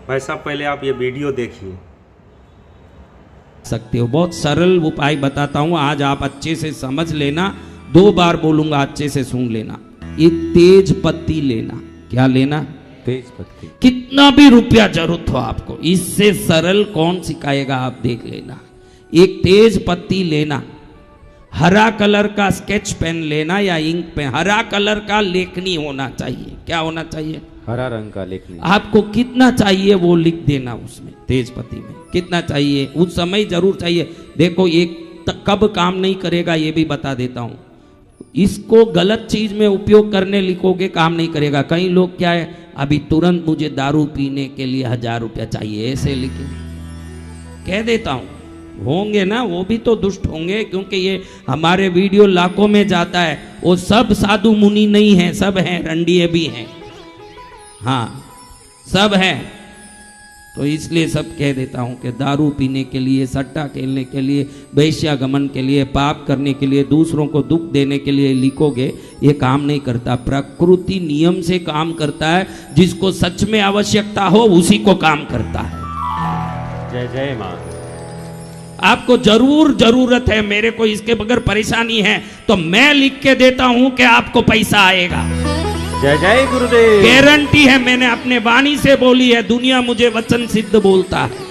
भाई साहब पहले आप ये वीडियो देखिए। सकते हो, बहुत सरल उपाय बताता हूं, आज आप अच्छे से समझ लेना, 2 बार बोलूंगा, अच्छे से सुन लेना। ये तेज पत्ती लेना। क्या लेना? तेज पत्ती। कितना भी रुपया जरूरत हो आपको, इससे सरल कौन सिखाएगा आप देख लेना। एक तेज पत्ती लेना, हरा कलर का स्केच पेन लेना या इंक पेन, हरा कलर का लेखनी होना चाहिए। क्या होना चाहिए? हरा रंग का लेखनी। आपको कितना चाहिए वो लिख देना उसमें, तेज पत्ती में कितना चाहिए, उस समय जरूर चाहिए। देखो एक कब काम नहीं करेगा ये भी बता देता हूं। इसको गलत चीज में उपयोग करने लिखोगे काम नहीं करेगा। कई लोग क्या है, अभी तुरंत मुझे दारू पीने के लिए 1000 रुपया चाहिए, ऐसे लिखे। कह देता हूं, होंगे ना वो भी तो दुष्ट होंगे, क्योंकि ये हमारे वीडियो लाखों में जाता है। वो सब साधु मुनि नहीं है, सब हैं, रंडिये भी हैं, हाँ सब हैं। तो इसलिए सब कह देता हूं कि दारू पीने के लिए, सट्टा खेलने के लिए, वैश्यागमन के लिए, पाप करने के लिए, दूसरों को दुख देने के लिए लिखोगे, ये काम नहीं करता। प्रकृति नियम से काम करता है, जिसको सच में आवश्यकता हो उसी को काम करता है। जय जय मां। आपको जरूर जरूरत है, मेरे को इसके बगैर परेशानी है तो मैं लिख के देता हूं कि आपको पैसा आएगा। जय जय गुरुदेव। गारंटी है, मैंने अपने वाणी से बोली है, दुनिया मुझे वचन सिद्ध बोलता है।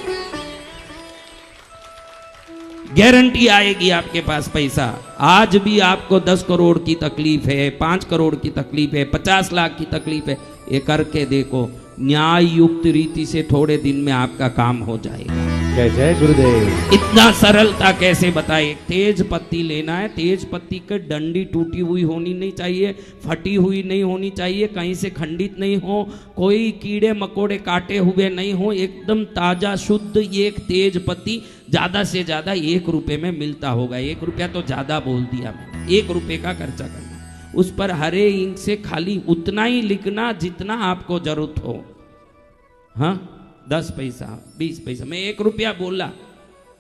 गारंटी आएगी आपके पास पैसा। आज भी आपको 10 करोड़ की तकलीफ है, 5 करोड़ की तकलीफ है, 50 लाख की तकलीफ है, ये करके देखो, न्याय युक्त रीति से थोड़े दिन में आपका काम हो जाएगा। जय जय गुरुदेव। इतना सरलता कैसे बताए। तेज पत्ती लेना है, तेज पत्ती की डंडी टूटी हुई होनी नहीं चाहिए, फटी हुई नहीं होनी चाहिए, कहीं से खंडित नहीं हो, कोई कीड़े मकोड़े काटे हुए नहीं हो, एकदम ताजा शुद्ध एक तेज पत्ती। ज्यादा से ज्यादा 1 रुपये में मिलता होगा, 1 रुपया तो ज्यादा बोल दिया मैंने, 1 रुपये का खर्चा करना। उस पर हरे इंक से खाली उतना ही लिखना जितना आपको जरूरत हो। हाँ 10 पैसा, 20 पैसा, मैं 1 रुपया बोला,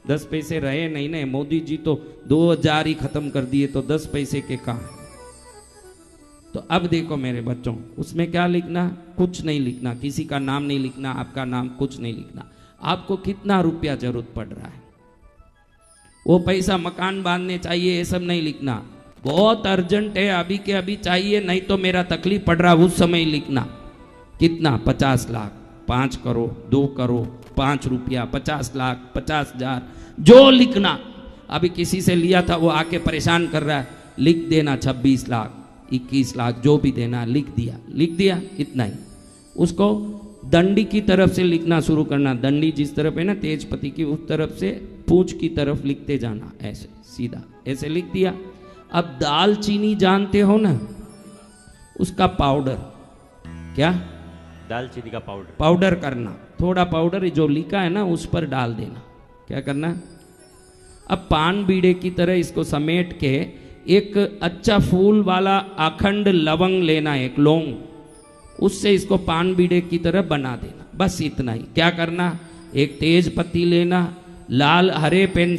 10 पैसे रहे नहीं ना। मोदी जी तो 2000 ही खत्म कर दिए, तो 10 पैसे के कहाँ। तो अब देखो मेरे बच्चों, उसमें क्या लिखना? कुछ नहीं लिखना, किसी का नाम नहीं लिखना, आपका नाम कुछ नहीं लिखना। आपको कितना रुपया जरूरत पड़ रहा है, वो पैसा मकान बांधने चाहिए, ये सब नहीं लिखना। बहुत अर्जेंट है, अभी के अभी चाहिए, नहीं तो मेरा तकलीफ पड़ रहा, उस समय लिखना। कितना? 50 लाख, 5 करोड़, 2 करोड़, 5 रुपया, 50 लाख, 50,000, जो लिखना। अभी किसी से लिया था, वो आके परेशान कर रहा है, लिख देना 26 लाख, 21 लाख, जो भी देना लिख दिया, लिख दिया, इतना ही। उसको दंडी की तरफ से लिखना शुरू करना। दंडी जिस तरफ है ना तेज पत्ती की, उस तरफ से पूंछ की तरफ लिखते जाना, ऐसे सीधा, ऐसे लिख दिया। अब दालचीनी जानते हो ना, उसका पाउडर, क्या? दालचीनी का पाउडर। पाउडर करना, थोड़ा पाउडर जो लिखा है ना उस पर डाल देना। क्या करना? अब पान बीड़े की तरह इसको समेट के एक अच्छा फूल वाला अखंड लवंग लेना, एक लौंग, उससे इसको पान बीड़े की तरह बना देना, बस इतना ही। क्या करना? एक तेज पत्ती लेना, लाल हरे पेन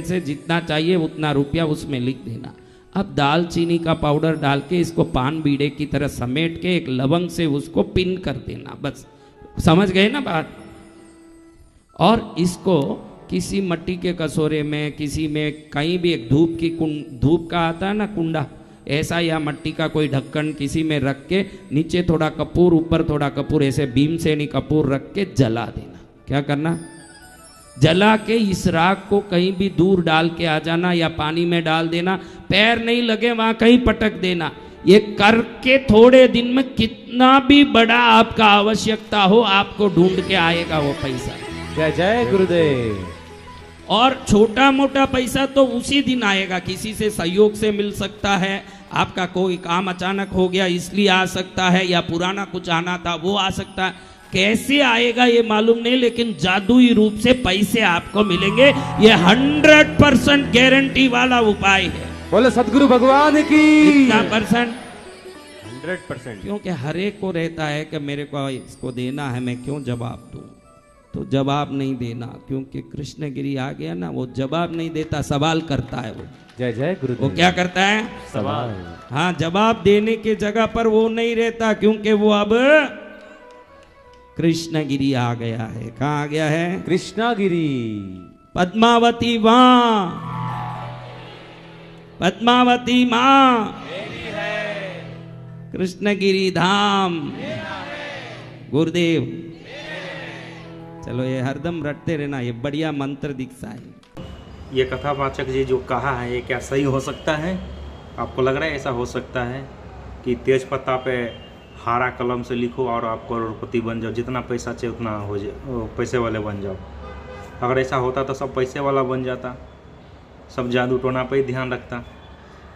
से जितना चाहिए उतना रुपया उसमें लिख देना। अब दालचीनी का पाउडर डाल के इसको पान बीड़े की तरह समेट के एक लवंग से उसको पिन कर देना, बस। समझ गए ना बात? और इसको किसी मट्टी के कटोरे में, किसी में, कहीं भी, एक धूप का आता है ना कुंडा, ऐसा, या मट्टी का कोई ढक्कन, किसी में रख के नीचे थोड़ा कपूर, ऊपर थोड़ा कपूर, ऐसे भीमसेनी कपूर रख के जला देना। क्या करना? जला के इस राख को कहीं भी दूर डाल के आ जाना, या पानी में डाल देना, पैर नहीं लगे वहां कहीं पटक देना। ये करके थोड़े दिन में कितना भी बड़ा आपका आवश्यकता हो, आपको ढूंढ के आएगा वो पैसा। जय जय गुरुदेव। और छोटा मोटा पैसा तो उसी दिन आएगा, किसी से सहयोग से मिल सकता है, आपका कोई काम अचानक हो गया इसलिए आ सकता है, या पुराना कुछ आना था वो आ सकता है। कैसे आएगा ये मालूम नहीं, लेकिन जादुई रूप से पैसे आपको मिलेंगे। ये 100% गारंटी वाला उपाय है। बोले सदगुरु भगवान की। कितना परसेंट? 100%। क्योंकि हर एक को रहता है कि मेरे को इसको देना है, मैं क्यों जवाब दूं। तो जवाब नहीं देना, क्योंकि कृष्णगिरी आ गया ना, वो जवाब नहीं देता, सवाल करता है वो। जय जय गुरुदेव। वो क्या करता है? सवाल। हाँ, जवाब देने के जगह पर वो नहीं रहता, क्योंकि वो अब कृष्णगिरी आ गया है। कहाँ आ गया है? कृष्णागिरी। पद्मावती माँ, पद्मावती माँ, कृष्णगिरी धाम, गुरुदेव। चलो ये हरदम रटते रहना, ये बढ़िया मंत्र दीक्षा है। ये कथावाचक जी जो कहा है ये क्या सही हो सकता है? आपको लग रहा है ऐसा हो सकता है कि तेज पत्ता पे हरा कलम से लिखो और आप करोड़पति बन जाओ, जितना पैसा चाहिए उतना हो जाए, पैसे वाले बन जाओ। अगर ऐसा होता तो सब पैसे वाला बन जाता, सब जादू टोना पे ही ध्यान रखता।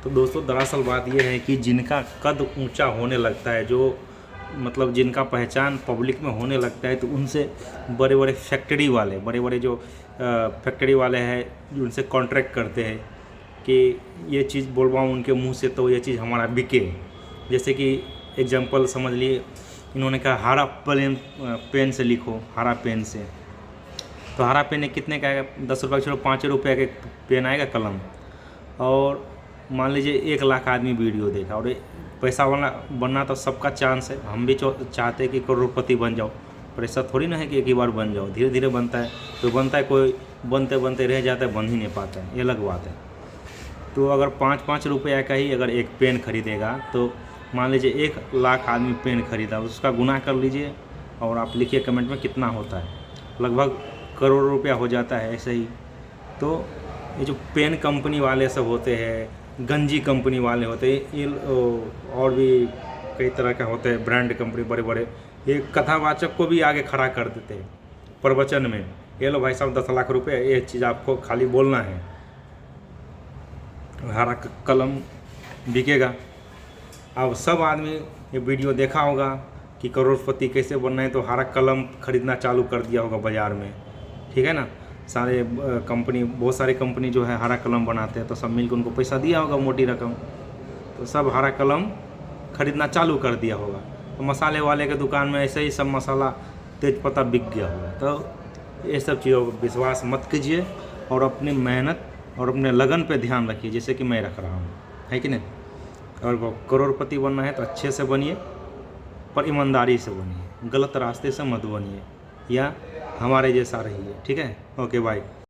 तो दोस्तों दरअसल बात यह है कि जिनका कद ऊंचा होने लगता है, जो मतलब जिनका पहचान पब्लिक में होने लगता है, तो उनसे बड़े बड़े फैक्ट्री वाले, बड़े बड़े जो फैक्ट्री वाले हैं उनसे कॉन्ट्रैक्ट करते हैं कि ये चीज़ बोलवाऊँ उनके मुंह से तो ये चीज़ हमारा बिके। जैसे कि एग्जांपल समझ लिए, इन्होंने कहा हरा पेन से लिखो, हरा पेन से, तो हरा पेन कितने का आएगा? 10 रुपये, छोड़ो 5 रुपये का पेन आएगा कलम। और मान लीजिए 1 लाख आदमी वीडियो देखा, और पैसा वाला बनना तो सबका चांस है। हम भी चाहते हैं कि करोड़पति बन जाओ, पर ऐसा थोड़ी ना है कि एक ही बार बन जाओ, धीरे धीरे बनता है। तो बनता है, कोई बनते बनते रह जाता है, बन ही नहीं पाता है, ये अलग बात है। तो अगर 5-5 रुपया का ही अगर एक पेन खरीदेगा, तो मान लीजिए 1 लाख आदमी पेन खरीदा, उसका गुना कर लीजिए और आप लिखिए कमेंट में कितना होता है। लगभग करोड़ रुपया हो जाता है ऐसे ही। तो ये जो पेन कंपनी वाले सब होते हैं, गंजी कंपनी वाले होते हैं, ये और भी कई तरह का होते हैं ब्रांड कंपनी बड़े बड़े, ये कथावाचक को भी आगे खड़ा कर देते हैं प्रवचन में। ये लो भाई साहब 10 लाख रुपए, ये चीज़ आपको खाली बोलना है, हरा कलम बिकेगा। अब सब आदमी ये वीडियो देखा होगा कि करोड़पति कैसे बनना है, तो हरा कलम खरीदना चालू कर दिया होगा बाज़ार में, ठीक है ना। सारे कंपनी, बहुत सारी कंपनी जो है हरा कलम बनाते हैं, तो सब मिलकर उनको पैसा दिया होगा मोटी रकम, तो सब हरा कलम खरीदना चालू कर दिया होगा। तो मसाले वाले के दुकान में ऐसे ही सब मसाला तेज पत्ता बिक गया होगा। तो ये सब चीज़ों पर विश्वास मत कीजिए और अपनी मेहनत और अपने लगन पे ध्यान रखिए, जैसे कि मैं रख रहा हूँ, है कि नहीं। और करोड़पति बनना है तो अच्छे से बनिए, पर ईमानदारी से बनिए, गलत रास्ते से मत बनिए, या हमारे जैसा रहिए, ठीक है। Okay bye.